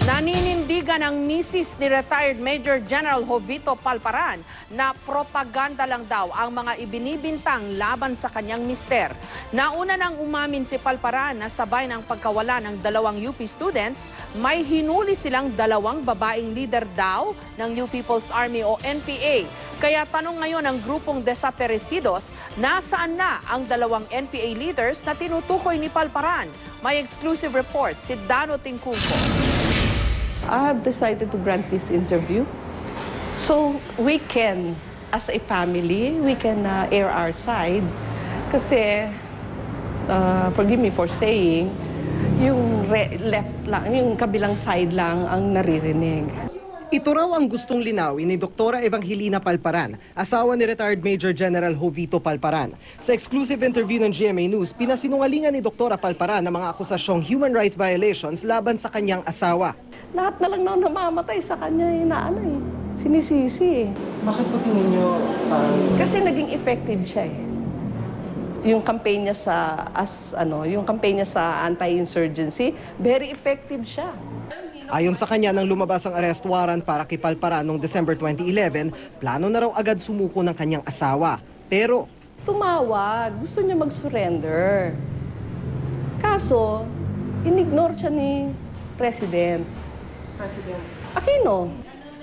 Naninindigan ang misis ni retired Major General Jovito Palparan na propaganda lang daw ang mga ibinibintang laban sa kanyang mister. Nauna nang umamin si Palparan na sabay ng pagkawala ng dalawang UP students, may hinuli silang dalawang babaeng leader daw ng New People's Army o NPA. Kaya tanong ngayon ng grupong desaparecidos, nasaan na ang dalawang NPA leaders na tinutukoy ni Palparan? May exclusive report si Dano Tingkungko. I have decided to grant this interview so we can, as a family, we can air our side. Kasi, forgive me for saying, yung left lang, yung kabilang side lang ang naririnig. Ito raw ang gustong linawin ni Dr. Evangelina Palparan, asawa ni retired Major General Jovito Palparan. Sa exclusive interview ng GMA News, pinasinungalingan ni Dr. Palparan ang mga akusasyong human rights violations laban sa kanyang asawa. Lahat na lang na namamatay sa kanya, sinisisi. Bakit po tingin nyo Kasi naging effective siya eh. Yung campaign niya yung campaign niya sa anti-insurgency, very effective siya. Ayon sa kanya, nang lumabas ang arrest warrant para kay Palparan noong December 2011, plano na raw agad sumuko ng kanyang asawa. Pero Tumawag, gusto niya mag-surrender. Kaso, inignore siya ni President Aquino.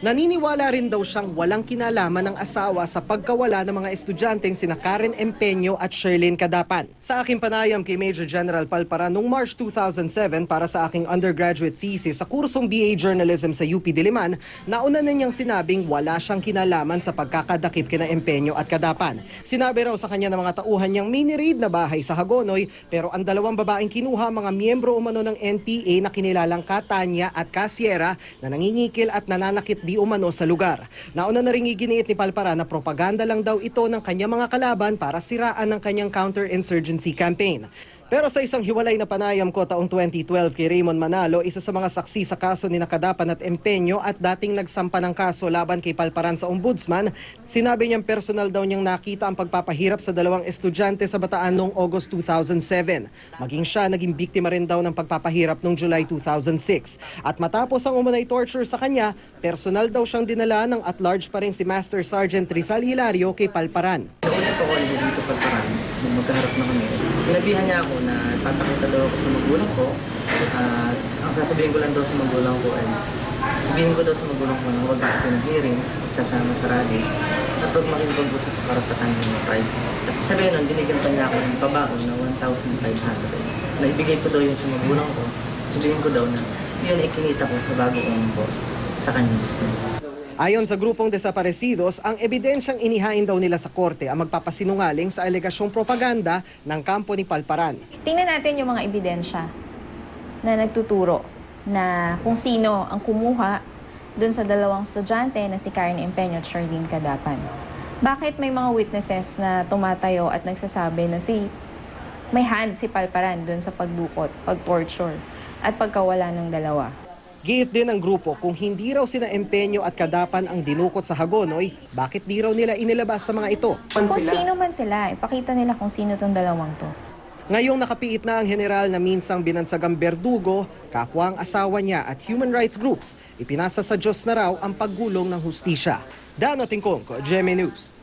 naniniwala rin daw siyang walang kinalaman ng asawa sa pagkawala ng mga estudyanteng sina Karen Empeño at Sherlyn Cadapan. Sa aking panayam kay Major General Palparan noong March 2007 para sa aking undergraduate thesis sa kursong BA Journalism sa UP Diliman, nauna na niyang sinabing wala siyang kinalaman sa pagkakadakip kina Empeño at Cadapan. Sinabi raw sa kanya ng mga tauhan niyang mini-raid na bahay sa Hagonoy, pero ang dalawang babaeng kinuha mga miyembro umano ng NPA na kinilalang Katanya at Casiera na nangingikil at nananakit di umano sa lugar. Nauna na ring iginiit ni Palparan na propaganda lang daw ito ng kanyang mga kalaban para siraan ng kanyang counter-insurgency campaign. Pero sa isang hiwalay na panayam ko taong 2012 kay Raymond Manalo, isa sa mga saksi sa kaso ni Cadapan at Empeño at dating nagsampa ng kaso laban kay Palparan sa ombudsman, sinabi niyang personal daw niyang nakita ang pagpapahirap sa dalawang estudyante sa Bataan noong August 2007. Maging siya naging biktima rin daw ng pagpapahirap noong July 2006. At matapos ang umunay torture sa kanya, personal daw siyang dinala ng at-large pa rin si Master Sergeant Rizal Hilario kay Palparan. Nausap ako ni Jovito Palparan nung magkaharap na kami. Sinabihan niya ako na papakita daw ako sa magulang ko at ang sasabihin ko lang daw sa magulang ko ay sabihin ko daw sa magulang ko na huwag ako ng hearing at sasama sa rallies at huwag makipag-usap sa karapatan ng rights. At sabihin nun, binigyan pa niya ako ng pabaon na 1,500 na ibigay ko daw yun sa magulang ko. Sabihin ko daw na yun ay kinita ko sa bago kong boss sa kanyang gusto. Ayon sa grupong desaparecidos, ang ebidensyang inihain daw nila sa korte ang magpapasinungaling sa alegasyong propaganda ng kampo ni Palparan. Tingnan natin yung mga ebidensya na nagtuturo na kung sino ang kumuha dun sa dalawang estudyante na si Karen Empeño at Sherlyn Cadapan. Bakit may mga witnesses na tumatayo at nagsasabi na may hand si Palparan dun sa pagdukot, pag-torture at pagkawala ng dalawa? Giit din ng grupo kung hindi raw sina Empeño at Cadapan ang dinukot sa Hagonoy, bakit di raw nila inilabas sa mga ito? Kung sino man sila, ipakita nila kung sino tong dalawang to. Ngayong nakapiit na ang general na minsang binansagang berdugo, kapwa ang asawa niya at human rights groups, ipinasa sa Diyos na raw ang paggulong ng hustisya. Dano Tingkongko, GMA News.